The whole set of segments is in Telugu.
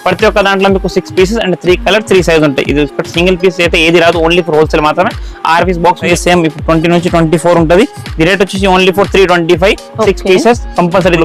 ప్రతి ఒక్క దాంట్లో మీకు 6 పీసెస్ అండ్ 3 కలర్ 3 సైజ్ ఉంటాయి. ఇది సింగిల్ పీస్ అయితే ఏది రాదు, ఓన్లీ ఫర్ హోల్సేల్ మాత్రమే. 6 పీస్ బాక్స్ సేమ్ ఇప్పుడు 20 నుంచి 24 ఉంటుంది. ఈ రేట్ వచ్చేసి only for 325. 6 pieces compulsory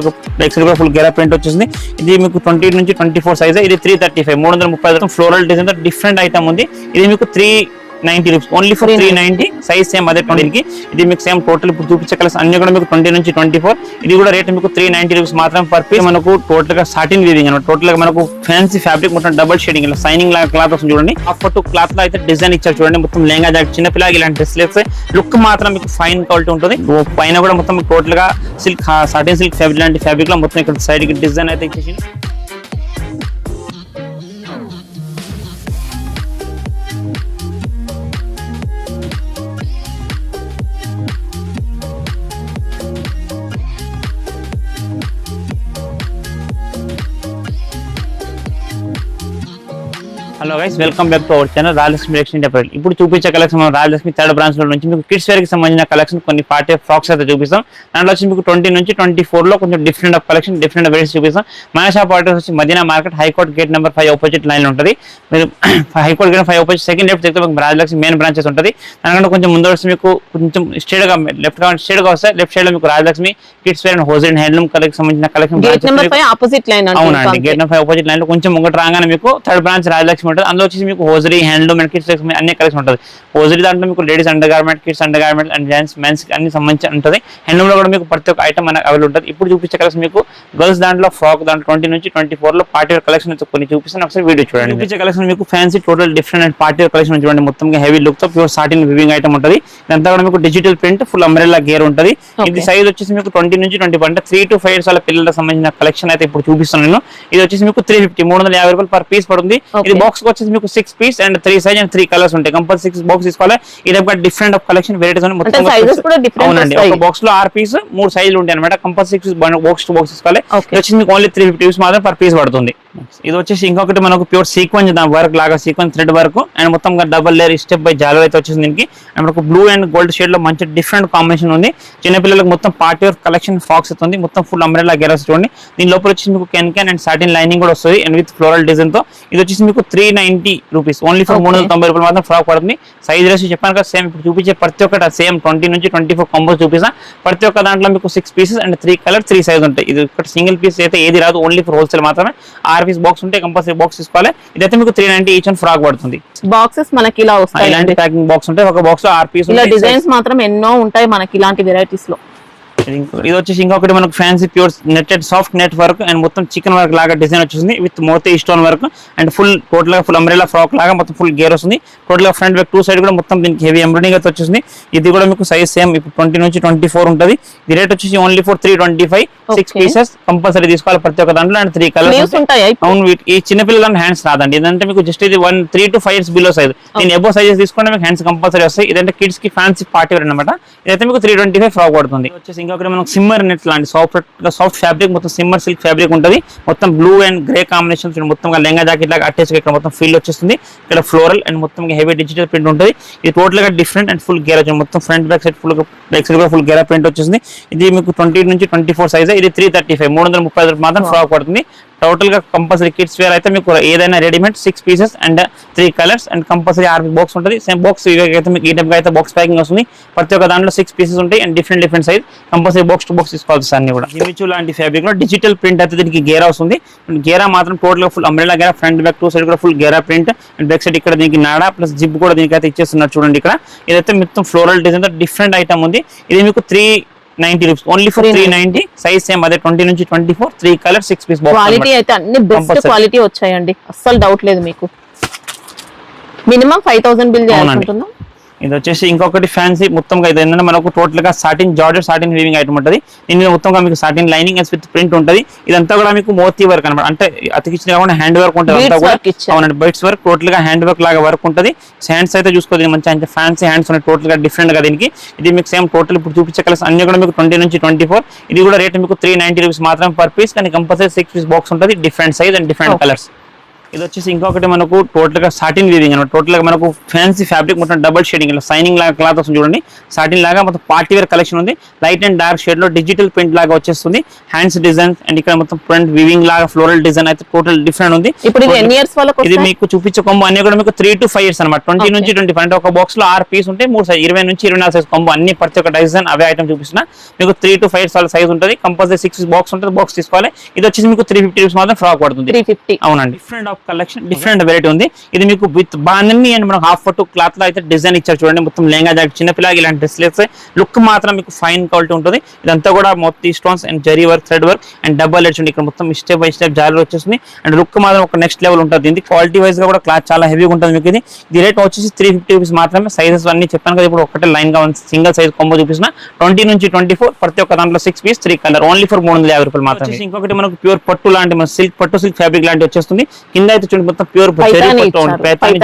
full Gera print వచ్చేసింది. ఇది మీకు 20 నుంచి 24 సైజ్. ఇది 335 330 ఫ్లోరల్ డిజైన్ తో డిఫరెంట్ ఐటమ్ ఉంది. ఇది మీకు 390 rupees only for 390. Size same అదే 20 కి. ఇది మీకు సేమ్ టోటల్ ఇప్పుడు చూపించే కలర్స్ అన్ని కూడా మీకు 20 నుంచి 24. ఇది కూడా రేట్ మీకు 390 రూపీస్ మాత్రం పర్ పీస్. మనకు టోటల్ గా సాటిన్ వీవింగ్ అనమాట. టోటల్ గా మనకు ఫ్యాన్సీ ఫ్యాబ్రిక్ మొత్తం డబుల్ షేడింగ్ ఇలా సైనింగ్ లాగా క్లాత్ వస్తుంది చూడండి. అప్పటి క్లాత్ లో అయితే డిజైన్ ఇచ్చారు చూడండి. మొత్తం లెహంగా జాకెట్ చిన్నపిల్లకి ఇలాంటి డ్రెస్ లుక్ మాత్రం మీకు ఫైన్ క్వాలిటీ ఉంటుంది. పైన కూడా మొత్తం టోటల్ గా సిల్క్ సాటిన్ సిల్క్ ఫ్యాబ్రిక్ లాంటి ఫ్యాబ్రిక్ లో మొత్తం ఇక్కడ సైడ్ కి డిజైన్ అయితే ఇచ్చేసి. Hello guys, welcome back to our channel Rajalakshmi collection India. ఇప్పుడు చూపించే కలెక్షన్ రాజలక్ష్మి థర్డ్ బ్రాంచ్ లో నుంచి మీకు కిడ్స్ వేర్ కి సంబంధించిన కలెక్షన్ కొన్ని పార్టీ ఫ్రాక్స్ అయితే చూపిస్తాం. దాంట్లో వచ్చి మీకు 20 నుంచి 24 లో కొంచెం different of collection different varieties చూపిస్తాం. మన షాప్ అడ్రస్ వచ్చి Madina market high court gate number 5 opposite line లో ఉంటుంది. మీరు high court gate 5 opposite second left అయితే మీకు రాజలక్ష్మి మెయిన్ బ్రాంచెస్ ఉంటుంది. దానికంటే కొంచెం ముందు వచ్చి మీకు కొంచెం స్ట్రేట్ గా లెఫ్ట్ గా స్ట్రేట్ గా వస్తే లెఫ్ట్ సైడ్ లో మీకు రాజలక్ష్మి కిడ్స్ వేర్ అండ్ హోజల్ అండ్ హ్యాండ్లూమ్ కలెక్షన్ సంబంధించిన కలెక్షన్ అవునండి. గేట్ నెంబర్ 5 ఆపోజిట్ లైన్ లో కొంచెం ముంగట రాగానే మీకు థర్డ్ బ్రాంచ్ రాజలక్ష్మి ఉంటుంది. అందులో వచ్చి మీకు హోజరీ హ్యాండ్లూమ్ అండ్ కిడ్స్ అన్ని కలెక్షన్ ఉంటుంది. హోజరీ దాంట్లో మీకు ladies under garment, kids under garment and gents mens అన్ని సంబంధించి ఉంటుంది. హ్యాండ్లూమ్ లో కూడా మీకు ప్రతి ఒక్క ఐటమ్ మనకు అవైలబుల్ ఉంటుంది. ఇప్పుడు చూపించే కలెక్షన్ మీకు గర్ల్స్ దాంట్లో ఫ్రాక్ దాంట్లో 20 నుంచి 24 లో పార్టీ వేర్ కలెక్షన్ కొన్ని చూపిస్తాను. ఒకసారి వీడియో చూడండి. చూపించే కలెక్షన్ మీకు fancy total different and party wear collection చూడండి. మొత్తం హెవీ లుక్ తో ప్యూర్ సాటిన్ వివింగ్ ఐటమ్ ఉంటుంది. ఇదంతా కూడా మీకు డిజిటల్ ప్రింట్ ఫుల్ అంబ్రెల్లా గేర్ ఉంటుంది. ఇది సైజ్ వచ్చేసి మీకు 20 నుంచి 24 అంటే 3 to 5 ఇయర్స్ వాళ్ళ పిల్లలకు సంబంధించిన కలెక్షన్ అయితే ఇప్పుడు చూపిస్తున్నాను నేను. ఇది వచ్చేసి మీకు 350 350 రూపాయలు పర్ పీస్ పడుతుంది. ఇది బాక్స్ వచ్చేసి మీకు 6 piece and 3 size and 3 colours ఉంటాయి. కంపల్సరీ 6 బాక్స్ తీసుకోవాలి. ఇది ఒక డిఫరెంట్ ఆఫ్ కలెక్షన్ వెరైటీస్ అని మొత్తం అవునండి. ఒక బాక్స్ లో 6 పీస్ 3 సైజులు ఉంటాయి అనమాట. కంపల్సరీ బాక్స్ టు బాక్స్ తీసుకోవాలి. ఇది వచ్చేసి మీకు ఓన్లీ 350 రూపీస్ మాత్రం పర్ పీస్ పడుతుంది. ఇది వచ్చేసి ఇంకొకటి మనకు ప్యూర్ సీక్వెన్స్ వర్క్ లాగా సీక్వెన్స్ థ్రెడ్ వర్క్ అండ్ మొత్తం డబల్ లేయర్ స్టెప్ బై జాలర్ అయితే వచ్చేసి దీనికి. అండ్ మనకు బ్లూ అండ్ గోల్డ్ షేడ్ లో మంచి డిఫరెంట్ కాంబినేషన్ ఉంది. చిన్నపిల్లలకు మొత్తం పార్టీ వేర్ కలెక్షన్ ఫ్రాక్స్ అవుతుంది. మొత్తం ఫుల్ అంబ్రెల్లా గెరస్ చూడండి. దీని లోపల వచ్చేసి మీకు కెన్ అండ్ సాటిన్ లైనింగ్ కూడా వస్తుంది అండ్ విత్ ఫ్లోరల్ డిజైన్ తో. ఇది వచ్చేసి మీకు 390 రూపీస్ ఓన్లీ ఫర్ 390 రూపాయలు మాత్రం ఫ్రాక్ పడుతుంది. సైజ్ రేసి చెప్పాను కదా సేమ్ ఇప్పుడు చూపించే ప్రతి ఒక్కటి సేమ్ 20 నుంచి 24 కాంబోస్ చూపిస్తా. ప్రతి ఒక్క దాంట్లో మీకు 6 పీసెస్ అండ్ 3 కలర్ 3 సైజ్ ఉంటాయి. ఇది ఒకటి సింగిల్ పీస్ అయితే ఏది రాదు, ఓన్లీ ఫర్ హోల్సేల్ మాత్రమే. 6 పీస్ బాక్స్ ఉంటే కంపల్సరీ బాక్స్ తీసుకోవాలి. ఇదైతే మీకు 390 ఈచ్ అండ్ ఫ్రాక్ పడుతుంది. బాక్సెస్ మనకి ఇలా వస్తాయి. ఇలాంటి ప్యాకింగ్ బాక్స్ ఉంటాయి. ఒక బాక్స్ లో 6 పీస్ ఇలా డిజైన్స్ మాత్రం ఎన్నో ఉంటాయి మనకి ఇలాంటి వెరైటీస్ లో. ఇది వచ్చేసి ఇంకొకటి మనకు fancy pure netted soft net work and మొత్తం చికెన్ వర్క్ లాగా డిజైన్ వచ్చేసింది విత్ మోతీ stone work and full total గా ఫుల్ అంబ్రెల్లా ఫ్రాక్ లాగా మొత్తం ఫుల్ గేర్ వస్తుంది. టోటల్ గా ఫ్రంట్ బ్యాక్ 2 సైడ్ కూడా మొత్తం దీనికి హెవీ ఎంబ్రాయిడింగ్ అయితే వచ్చేసింది. ఇది కూడా మీకు సైజ్ సేమ్ ఇప్పుడు 20 నుంచి 24 ఉంటుంది. ఇది రేట్ వచ్చేసి ఓన్లీ ఫర్ 325. 6 పీసెస్ కంపల్సరీ తీసుకోవాలి ప్రతి ఒక్క దాంట్లో అండ్ 3 కలర్స్ ఉంటాయి. అవును, ఈ చిన్నపిల్లల హ్యాండ్స్ రాదండి. ఇదంటే మీకు జస్ట్ ఇది 3 to 5 ఇయర్స్ బిలో సైజ్. దీని ఎబో సైజెస్ తీసుకుంటే మీకు హ్యాండ్స్ కంపల్సరీ వస్తాయి. ఇదంటే కిడ్స్ కి ఫ్యాన్సీ పార్టీ వేర్ అనమాట. ఇదైతే మీకు 325 ఫ్రాక్ పడుతుంది. వచ్చేసి ఇంకొకటి మనకు సిమ్మర్ నెట్ లాంటి సాఫ్ట్ ఫ్యాబ్రిక్ మొత్తం సిమ్మర్ సిల్క్ ఫ్యాబ్రిక్ ఉంటుంది. మొత్తం బ్లూ అండ్ గ్రే కాంబినేషన్ మొత్తం లెంగా జాకెట్ లాగా అటాచ్ ఇక్కడ మొత్తం ఫీల్ వచ్చేస్తుంది. ఇక్కడ ఫ్లోరల్ అండ్ మొత్తం హెవీ డిజిటల్ ప్రింట్ ఉంటుంది. ఇది టోటల్ గా డిఫరెంట్ అండ్ ఫుల్ గేర్ వచ్చింది. మొత్తం ఫ్రంట్ బ్యాక్ సైడ్ ఫుల్ గేరా ప్రింట్ వచ్చేసింది. ఇది మీకు 20 నుంచి 24 సైజ్. ఇది 335 330 మాత్రం ఫ్రాక్ పడుతుంది. టోటల్ గా కంపల్సరీ కిడ్స్ వేర్ అయితే మీకు ఏదైనా readymade 6 pieces and 3 colours and compulsory 6 box ఉంటుంది. సేమ్ బాక్స్ అయితే మీకు ఈ టైప్ అయితే బాక్స్ ప్యాకింగ్ వస్తుంది. ప్రతి ఒక్క దాంట్లో 6 పీసెస్ ఉంటాయి and different size. Compulsory box to box తీసుకోవాల్సి అన్ని కూడా. జిమిచూ లాంటి ఫ్యాబ్రిక్ లో డిజిటల్ ప్రింట్ అయితే దీనికి గేరా వస్తుంది. గేరా మాత్రం టోటల్ గా ఫుల్ అంబ్రెల్లా గేరా ఫ్రంట్ బ్యాక్ 2 సైడ్ కూడా ఫుల్ గేరా ప్రింట్ అండ్ బ్యాక్ సైడ్ ఇక్కడ దీనికి నాడా ప్లస్ జిప్ కూడా దీనికి అయితే ఇచ్చేస్తున్నారు చూడండి. ఇక్కడ ఇదైతే మొత్తం ఫ్లోరల్ డిజైన్ తో డిఫరెంట్ ఐటమ్ ఉంది. ఇది మీకు 390 rupees only for 390. Size same అదే 20 నుంచి 24 3 కలర్ 6 పీస్ బాక్స్. క్వాలిటీ అయితే అన్ని బెస్ట్ క్వాలిటీ వచ్చాయండి, అస్సలు డౌట్ లేదు మీకు. మినిమం 5000 బిల్ చేయాలనుకుంటున్నా. ఇది వచ్చేసి ఇంకొకటి ఫ్యాన్సీ మొత్తంగా ఇది ఏంటంటే మనకు టోటల్ గా satin georgette satin weaving item ఉంటుంది. దీని మొత్తంగా మీకు సాటిన్ లైనింగ్ విత్ ప్రింట్ ఉంటుంది. ఇదంతా కూడా మీకు మోతీ వర్క్ అనమాట. అంటే అతికిచ్చిన కాకుండా హ్యాండ్ వర్క్ ఉంటుంది. అవునండి, బైట్స్ వర్క్ టోటల్ గా హ్యాండ్ వర్క్ లాగా వర్క్ ఉంటుంది. హ్యాండ్స్ అయితే చూసుకోవాలి మంచి ఫ్యాన్సీ హ్యాండ్స్ ఉన్నాయి టోటల్ గా డిఫరెంట్ గా దీనికి. ఇది మీకు సేమ్ టోటల్ ఇప్పుడు చూపించే కలర్స్ అన్ని కూడా మీకు 20 నుంచి 24. ఇది కూడా రేట్ మీకు 390 రూపీస్ మాత్రం పర్ పీస్. కానీ కంపల్సరీ 6 పీస్ బాక్స్ ఉంటుంది. Different size and different colours. ఇది వచ్చేసి ఇంకొకటి మనకు టోటల్ గా సాటిన్ వీవింగ్ అనమాట. టోటల్ గా మనకు ఫ్యాన్సీ ఫ్యాబ్రిక్ మొత్తం డబుల్ షేడింగ్ ఇలా సైనింగ్ లాగా క్లాత్ వస్తుంది చూడండి. సాటిన్ లాగా మొత్తం పార్టీ వేర్ కలెక్షన్ ఉంది. లైట్ అండ్ డార్క్ షేడ్ లో డిజిటల్ ప్రింట్ లాగా వచ్చేస్తుంది. హ్యాండ్స్ డిజైన్ అండ్ ఇక్కడ మొత్తం ఫ్రంట్ వీవింగ్ లాగా ఫ్లోరల్ డిజైన్ అయితే టోటల్ డిఫరెంట్ ఉంది. ఇప్పుడు ఇది ఎన్ని ఇయర్స్ వాళ్ళకి ఇది మీకు చూపించే కొంబో అన్ని కూడా మీకు 3 to 5 years అనమాట. 20 నుంచి 25 అంటే ఒక బాక్స్ లో 6 పీస్ ఉంటే 3 సైజ్ 20 నుంచి 24 సైజ్ కొంబో అన్ని ప్రతి ఒక్క డిజైన్ అవే ఐటమ్ చూపిస్తున్నా. మీకు 3 to 5 years వాళ్ళ సైజ్ ఉంటుంది. కంపల్సరీ 6 బాక్స్ ఉంటుంది. బాక్స్ తీసుకోవాలి. ఇది వచ్చేసి మీకు 350 రూపీస్ మాత్రం ఫ్రాక్ పడుతుంది. 350 అవునండి. Different of collection different variety ఉంది. ఇది మీకు విత్ బాందని అండ్ మనకు హాఫ్ పట్టు క్లాత్ లో అయితే డిజైన్ ఇచ్చారు చూడండి. మొత్తం లెహంగా జాకెట్ చిన్నపిల్లకి ఇలాంటి డ్రెస్లు వేస్తే లుక్ మాత్రం మీకు ఫైన్ క్వాలిటీ ఉంటుంది. ఇదంతా కూడా మొత్తం stones and zari work thread work and double edge ఇక్కడ మొత్తం స్టెప్ బై స్టెప్ జారీ వచ్చేస్తుంది. అండ్ లుక్ మాత్రం ఒక నెక్స్ట్ లెవెల్ ఉంటుంది. ఇది క్వాలిటీ వైజ్ గా కూడా క్లాత్ చాలా హెవీగా ఉంటుంది మీకు. ఇది రేట్ వచ్చేసి 350 రూపీస్ మాత్రమే. సైజెస్ అన్ని చెప్పాను కదా, ఇప్పుడు ఒకటే లైన్ గా సింగిల్ సైజ్ కొంబో చూపిస్తున్నా. 20 నుంచి 24 ప్రతి ఒక్క దాంట్లో 6 పీస్ 3 కలర్ ఓన్లీ ఫర్ 350 రూపాయలు మాత్రమే. ఇంకొకటి మనకు ప్యూర్ పట్టు లాంటి మన సిల్క్ పట్టు సిల్క్ ఫ్యాబ్రిక్ లాంటి వచ్చేస్తుంది. కింద అయితే చూడండి మొత్తం ప్యూర్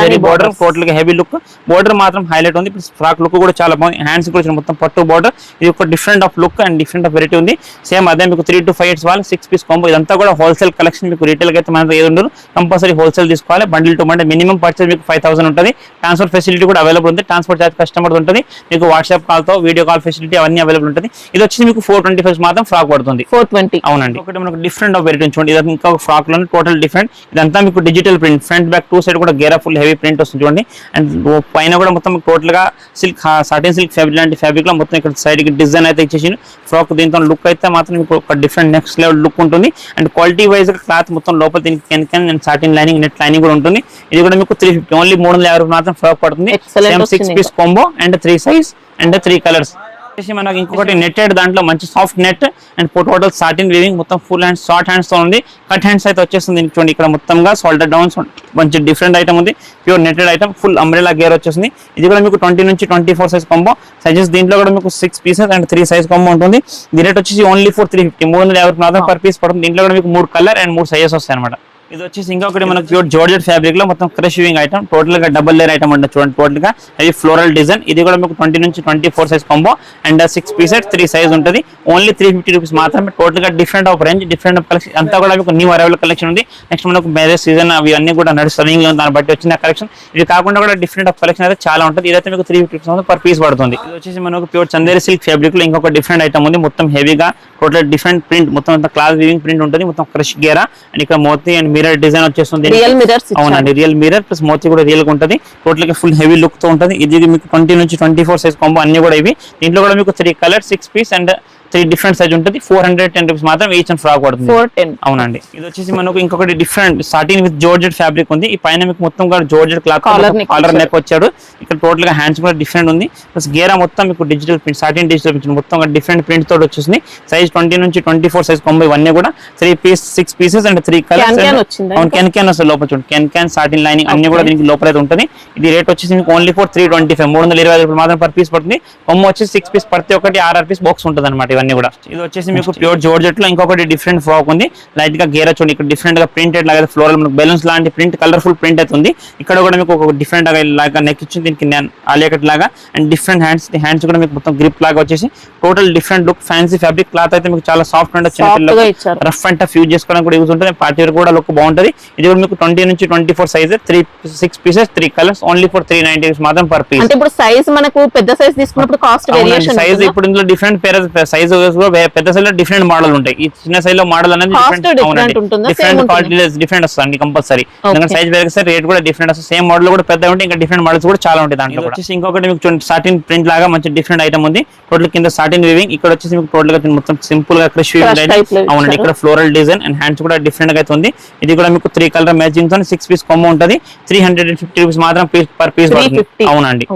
జరీ బోర్డర్ టోటల్ గా హెవీ లుక్. బోర్డర్ మాత్రం హైలైట్ ఉంది. ఫ్రాక్ లుక్ కూడా చాలా బాగుంది. హ్యాండ్స్ కూడా మొత్తం పట్టు బోర్డర్. ఇది ఒక different of look and different of variety ఉంది. సేమ్ అదే మీకు 3 to 5 years వాళ్ళు 6 పీస్ కొంబో. ఇదంతా కూడా హోల్సేల్ కలెక్షన్. మీకు రీటైల్ అయితే మన ఏది ఉండదు. కంపల్సరీ హోల్సేల్ తీసుకోవాలి. Bundle to bundle minimum purchase మీకు 5000 ఉంటుంది. ట్రాన్స్ఫర్ ఫెసిలిటీ కూడా అవైలబుల్ ఉంది. ట్రాన్స్పోర్ట్ చార్జ్ కస్టమర్ ఉంటుంది. మీకు వాట్సాప్ కాల్ తో వీడియో కాల్ ఫెసిలిటీ అవన్నీ అవైలబుల్ ఉంటుంది. ఇది వచ్చి మీకు 425 మాత్రం ఫ్రాక్ పడుతుంది. 420 అవునండి. ఒకటి మనకు డిఫరెంట్ ఆఫ్ వెరైటీ చూడండి. ఇది ఇంకా ఫ్రాక్ లో టోటల్ డిఫరెంట్. ఇదంతా మీకు digital print front back 2 side కూడా గేరా ఫుల్ హెవీ ప్రింట్ వస్తుంది చూడండి. అండ్ పైన కూడా మొత్తం టోటల్ గా సిల్క్ సాటిన్ సిల్క్ ఫ్యాబ్రిక్ లాంటి ఫ్యాబ్రిక్ లో మొత్తం ఇక్కడ సైడ్ కి డిజైన్ అయితే ఇచ్చేసి ఫ్రాక్. దీంతో లుక్ అయితే మాత్రం మీకు ఒక డిఫరెంట్ నెక్స్ట్ లెవెల్ లుక్ ఉంటుంది. అండ్ క్వాలిటీ వైజ్ గా క్లాత్ మొత్తం లోపల దీనికి and satin lining net lining కూడా ఉంటుంది. ఇది కూడా మీకు 350 ఓన్లీ 350 మాత్రం ఫ్రాక్ పడుతుంది. 6 piece combo and 3 size and 3 colours. మనకి ఇంకొకటి నెట్టెడ్ దాంట్లో మంచి soft net and total satin weaving మొత్తం ఫుల్ హ్యాండ్స్ షార్ట్ హ్యాండ్స్ తో ఉంది. కట్ హ్యాండ్స్ అయితే వచ్చేస్తుంది చూడండి. ఇక్కడ మొత్తంగా షోల్డర్ డౌన్స్ మంచి డిఫరెంట్ ఐటమ్ ఉంది. Pure netted item full umbrella గేర్ వచ్చేసింది. ఇది కూడా మీకు 20 నుంచి 24 సైజ్ కాంబో. సైజెస్ దీంట్లో కూడా మీకు 6 పీసెస్ అండ్ 3 సైజ్ కాంబో ఉంటుంది. ఇది రేట్ వచ్చేసి ఓన్లీ ఫర్ 350 350 మాత్రం పర్ పీస్ పడుతుంది. దీంట్లో కూడా మీకు 3 కలర్ అండ్ 3 సైజెస్ వస్తాయి అనమాట. ఇది వచ్చేసి ఇంకొకటి మనకు ప్యూర్ జార్జెట్ ఫ్యాబ్రిక్ లో మొత్తం క్రష్ వీవింగ్ ఐటమ్. టోటల్ గా డబుల్ లేయర్ ఐటమ్ అంటే చూడండి. టోటల్ గా హెవీ ఫ్లోరల్ డిజైన్. ఇది కూడా మీకు 20 నుంచి 24 size combo and 6 pieces 3 size ఉంటుంది. ఓన్లీ 350 రూపీస్ మాత్రమే. టోటల్ గా different of range different of collection అంతా కూడా మీకు న్యూ అరైవల్ కలెక్షన్ ఉంది. నెక్స్ట్ మనకు మ్యారేజ్ సీజన్ అవి అన్ని కూడా నడుస్తుంది. దాన్ని బట్టి వచ్చిన కలెక్షన్. ఇది కాకుండా కూడా డిఫరెంట్ ఆఫ్ కలెక్షన్ అయితే చాలా ఉంటుంది. ఇదైతే మీకు 350 రూపీస్ పర్ పీస్ పడుతుంది. ఇది వచ్చేసి మనకు ప్యూర్ చందేరి సిల్క్ ఫ్యాబ్రిక్ లో ఇంకొక డిఫరెంట్ ఐటమ్ ఉంది. మొత్తం హెవీగా టోటల్ డిఫరెంట్ ప్రింట్ మొత్తం అంతా క్లాత్ వీవింగ్ ప్రింట్ ఉంటుంది. మొత్తం క్రష్ గేరా అండ్ ఇక్కడ మోతీ అండ్ మిర్రర్ డిజైన్ వచ్చేస్తుంది. Real mirrors. అవునండి. రియల్ మిర్రర్ ప్లస్ మోతీ కూడా రియల్ గా ఉంటుంది. టోటల్ గా ఫుల్ హెవీ లుక్ తో ఉంటుంది. ఇది మీకు 20 నుంచి 24 సైజ్ కాంబో అన్ని కూడా ఇవి. దీంట్లో కూడా మీకు 3 colour 6 piece and 3 different size ఉంటుంది. 410 రూపీస్ మాత్రం ఈచ్ అండ్ ఫ్రాక్ పడుతుంది. 410. అవునండి. ఇది వచ్చేసి మనకు ఇంకొకటి different satin with georgette fabric ఉంది. ఈ పైన మీకు మొత్తం కూడా జార్జెట్ క్లాత్ కాలర్ నెక్ వచ్చాడు. ఇక్కడ టోటల్ గా హ్యాండ్స్ కూడా డిఫరెంట్ ఉంది. ప్లస్ గేరా మొత్తం మీకు digital print satin digital print మొత్తం డిఫరెంట్ ప్రింట్ తోటి వచ్చేసింది. సైజ్ 20 నుంచి 24 సైజ్ కాంబో ఇవన్నీ కూడా 3 పీస్ 6 పీసెస్ అండ్ 3 కలర్స్. అవును క్యాన్ వస్తుంది లోపల చూడండి. క్యాన్ సాటిన్ లైనింగ్ అన్ని కూడా దీనికి లోపల అయితే ఉంటుంది. ఇది రేట్ వచ్చేసి మీకు ఓన్లీ ఫర్ 325 325 రూపాయలు మాత్రం పర్ పీస్ పడుతుంది. కొమ్మ వచ్చేసి 6 పీస్ ప్రతి ఒక్కటి 6 పీస్ బాక్స్ ఉంటుంది అనమాట. ఇవన్నీ కూడా ఇది వచ్చేసి మీకు ప్యూర్ జార్జెట్ లో ఇంకొకటి డిఫరెంట్ ఫ్రాక్ ఉంది. లైట్ గా గేరా చూడండి. ఇక్కడ డిఫరెంట్ గా ప్రింటెడ్ లాగా ఫ్లోరల్ మనకు బెలూన్స్ లాంటి ప్రింట్ కలర్ఫుల్ ప్రింట్ అయితే ఉంది. ఇక్కడ కూడా మీకు ఒక డిఫరెంట్ లాగా నెక్ ఇచ్చింది. దీనికి ఆలియాకట్ లాగా అండ్ డిఫరెంట్ హ్యాండ్స్ కూడా మీకు మొత్తం గ్రిప్ లాగా వచ్చేసి total different look fancy fabric cloth అయితే మీకు చాలా soft and rough and tough use చేసుకోవడానికి కూడా యూజ్ ఉంటుంది. పార్టీ వేర్ కూడా లుక్ బాగుంటుంది. ఇది కూడా మీకు 20 నుంచి 24 size 6 pieces 3 colours only for 390 rupees మాత్రం పర్ పీస్. అంటే ఇప్పుడు సైజ్ మనకు పెద్ద సైజ్ తీసుకున్నప్పుడు కాస్ట్ వేరియేషన్ సైజ్ ఇప్పుడు ఇందులో డిఫరెంట్ సైజ్ పెద్ద సైజ్ లో డిఫరెంట్ మోడల్ ఉంటాయి. ఈ చిన్న సైజ్ లో మోడల్ అనేది డిఫరెంట్ క్వాలిటీ డిఫరెంట్ వస్తుంది కంపల్సరీ. ఎందుకంటే సైజ్ పెరిగితే రేట్ కూడా డిఫరెంట్ వస్తుంది. సేమ్ మోడల్ కూడా పెద్ద ఉంటాయి. ఇంకా డిఫరెంట్ మోడల్స్ కూడా చాలా ఉంటాయి. దాంట్లో వచ్చేసి ఇంకొకటి మీకు సాటిన్ ప్రింట్ లాగా మంచి డిఫరెంట్ ఐటమ్ ఉంది. టోటల్ కింద సాటిన్ వీవింగ్. ఇక్కడ వచ్చేసి మీకు టోటల్ గా మొత్తం సింపుల్ గా క్రష్ వీవింగ్. అవునండి. ఇక్కడ ఫ్లోరల్ డిజైన్ అండ్ హ్యాండ్స్ కూడా డిఫరెంట్ గా అయితే ఉంది. ఇది కూడా మీకు 3 కలర్ మ్యాచింగ్ తో 6 పీస్ కొమ్మ ఉంటుంది. 350 రూపీస్ మాత్రం పర్ పీస్. అవునండి.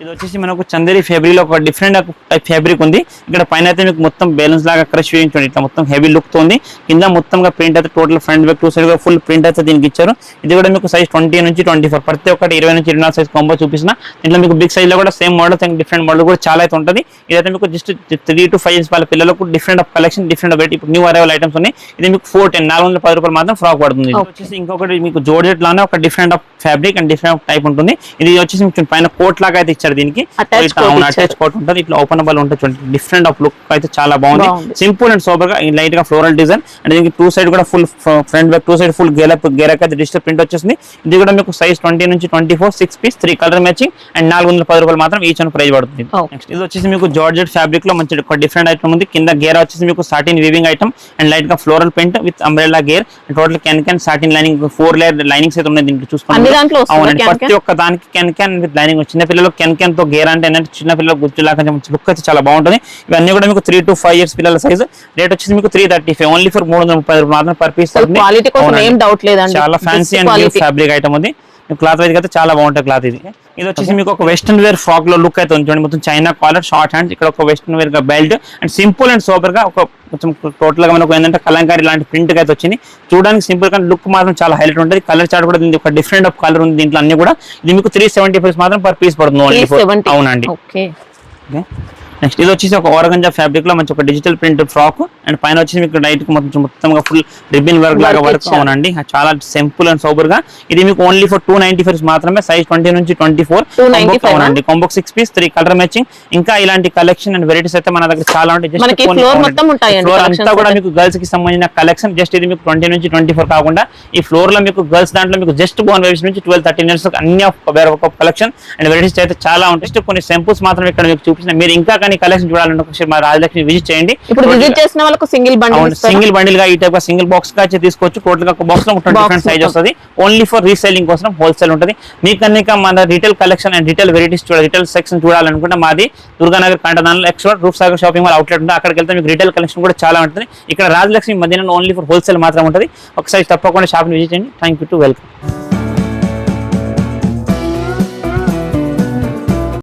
ఇది వచ్చేసి మనకు చందేరి ఫ్యాబ్రిక్ లో ఒక డిఫరెంట్ టైప్ ఫ్యాబ్రిక్ ఉంది. ఇక్కడ పైన అయితే మీకు మొత్తం బ్యాలెన్స్ లాగా క్రష్ వేయించండి. ఇట్లా మొత్తం హెవీ లుక్ తో ఉంది. కింద మొత్తంగా ప్రింట్ అయితే టోటల్ ఫ్రంట్ బ్యాక్ 2 సైడ్ గా ఫుల్ ప్రింట్ అయితే దీనికి ఇచ్చారు. ఇది కూడా మీకు సైజ్ 20 నుంచి 24 ప్రతి ఒక్కటి 20 నుంచి 24 సైజ్ కాంబో చూపిస్తున్నా. ఇంట్లో మీకు బిగ్ సైజ్ లో కూడా same models and different model కూడా చాలా అయితే ఉంటుంది. ఇదైతే మీకు జస్ట్ 3 to 5 ఇయర్స్ వాళ్ళ పిల్లలకు different of collection different variety ఇప్పుడు న్యూ అరైవల్ ఐటమ్స్ ఉన్నాయి. ఇది మీకు 410 రూపాయలు మాత్రం ఫ్రాక్ పడుతుంది. వచ్చేసి ఇంకొకటి మీకు జోర్జెట్ లానే ఒక different of fabric and different type ఉంటుంది. ఇది వచ్చేసి మీకు పైన కోట్ లాగా అయితే ఇచ్చారు. ఇచ్చారు దీనికి. Attach coat అటాచ్ కోట్ ఉంటుంది, ఇట్లా ఓపెనబుల్ ఉంటుంది. చూడండి డిఫరెంట్ ఆఫ్ లుక్ అయితే చాలా బాగుంది. సింపుల్ అండ్ సూపర్ గా లైట్ గా ఫ్లోరల్ డిజైన్ అండ్ దీనికి టూ సైడ్ కూడా full front back two side full గేరక్ అయితే డిజిటల్ ప్రింట్ వచ్చేసింది. ఇది కూడా మీకు సైజ్ 20 నుంచి 24 6 పీస్ 3 కలర్ మ్యాచింగ్ అండ్ 410 రూపాయలు మాత్రం ఈచ్ అని ప్రైస్ పడుతుంది. నెక్స్ట్ ఇది వచ్చేసి మీకు జార్జెట్ ఫ్యాబ్రిక్ లో మంచి డిఫరెంట్ ఐటమ్ ఉంది. కింద గేర్ వచ్చేసి మీకు satin weaving item and light గా ఫ్లోరల్ ప్రింట్ విత్ అంబ్రెల్లా గేర్ అండ్ టోటల్ క్యాన్ సాటిన్ లైనింగ్ 4 లేయర్ లైనింగ్స్ అయితే ఉన్నాయి దీంట్లో చూసుకోండి. అవునండి, ప్రతి ఒక్క దానికి క్యాన్ విత్ లైనింగ్. చిన్న పిల్లలు క్యాన్ తో గేర్ అంటే ఏంటంటే చిన్న పిల్లలు గుర్తులాగా లుక్ అయితే చాలా బాగుంటుంది. ఇవన్నీ కూడా మీకు 3 to 5 years పిల్లల సైజ్. రేట్ వచ్చేసి మీకు 335 ఓన్లీ ఫర్ 330 రూపాయలు మాత్రం పర్ పీస్. చాలా ఫ్యాన్సీ అండ్ ఫ్యాబ్రిక్ ఐటమ్ ఉంది. క్లాత్ వైజ్ అయితే చాలా బాగుంటుంది క్లాత్. ఇది వచ్చేసి మీకు ఒక వెస్టర్న్ వేర్ ఫ్రాక్ లో లుక్ అయితే ఉంది. మొత్తం చైనా కాలర్ షార్ట్ హ్యాండ్స్, ఇక్కడ ఒక వెస్టర్న్ వేర్ గా belt and simple and super గా ఒక కొంచెం టోటల్ గా మనకు ఏంటంటే కలంకారీ లాంటి ప్రింట్ అయితే వచ్చింది. చూడడానికి సింపుల్ గా లుక్ మాత్రం చాలా హైలైట్ ఉంటుంది. కలర్ చార్ట్ కూడా ఒక డిఫరెంట్ ఆఫ్ కలర్ ఉంది దీంట్లో అన్ని కూడా. ఇది మీకు 375 మాత్రం పర్ పీస్ పడుతుంది. అవునండి. నెక్స్ట్ ఇది వచ్చేసి ఒక ఆర్గంజా ఫ్యాబ్రిక్ లో మంచి ఒక డిజిటల్ ప్రింట్ ఫ్రాక్ అండ్ పైన వచ్చేసి మీకు లైట్ మొత్తంగా ఫుల్ రిబ్బన్ వర్క్ లాగా వర్క్. అవునండి, చాలా సింపుల్ అండ్ సూపర్ గా. ఇది మీకు ఓన్లీ ఫర్ 295 మాత్రమే. సైజ్ 20 నుంచి 24. అవునండి, కాంబో 6 పీస్ 3 కలర్ మ్యాచింగ్. ఇంకా ఇలాంటి కలెక్షన్ అండ్ వెరైటీస్ అయితే మన దగ్గర చాలా ఉంటాయి. ఫ్లోర్ అంతా కూడా మీకు గర్ల్స్ కి సంబంధించిన కలెక్షన్. జస్ట్ ఇది మీకు 20 నుంచి 24 కాకుండా ఈ ఫ్లోర్ లో మీకు గర్ల్స్ దాంట్లో మీకు జస్ట్ బోర్న్ బేబీస్ నుంచి 12-13 ఇయర్స్ అన్ని కలెక్షన్ అండ్ వెరైటీస్ అయితే చాలా ఉంటాయి. కొన్ని సింపుల్స్ మాత్రం ఇక్కడ మీకు చూపించిన. మీరు ఇంకా కలెక్షన్ చూడాలంటే మా రాజలక్ష్మి విజిట్ చేయండి. ఇప్పుడు విజిట్ చేసిన వాళ్ళకి సింగిల్ బండిల్ గా ఈ టైప్ సింగిల్ బాక్స్ గా తీసుకోవచ్చు. టోటల్ గా ఒక బాక్స్ లో డిఫరెంట్ సైజ్ వస్తుంది. ఓన్లీ ఫర్ రీసెల్లింగ్ కోసం హోల్సేల్ ఉంటుంది. మీకు కనుక మన retail collection and retail varieties retail section చూడాలనుకుంటే మాది దుర్గానగర్ కంటదానంలో ఎక్స్‌వర్ట్ రూఫ్ సాగర్ షాపింగ్ మాల్ అవుట్లెట్ ఉంది. అక్కడికి వెళ్తే మీకు రీటైల్ కలెక్షన్ కూడా చాలా ఉంటుంది. ఇక్కడ రాజలక్ష్మి మధ్యన ఓన్లీ ఫర్ హోల్సేల్ మాత్రం ఉంటుంది. ఒకసారి తప్పకుండా షాప్ ని విజిట్ చేయండి. Thank you to welcome.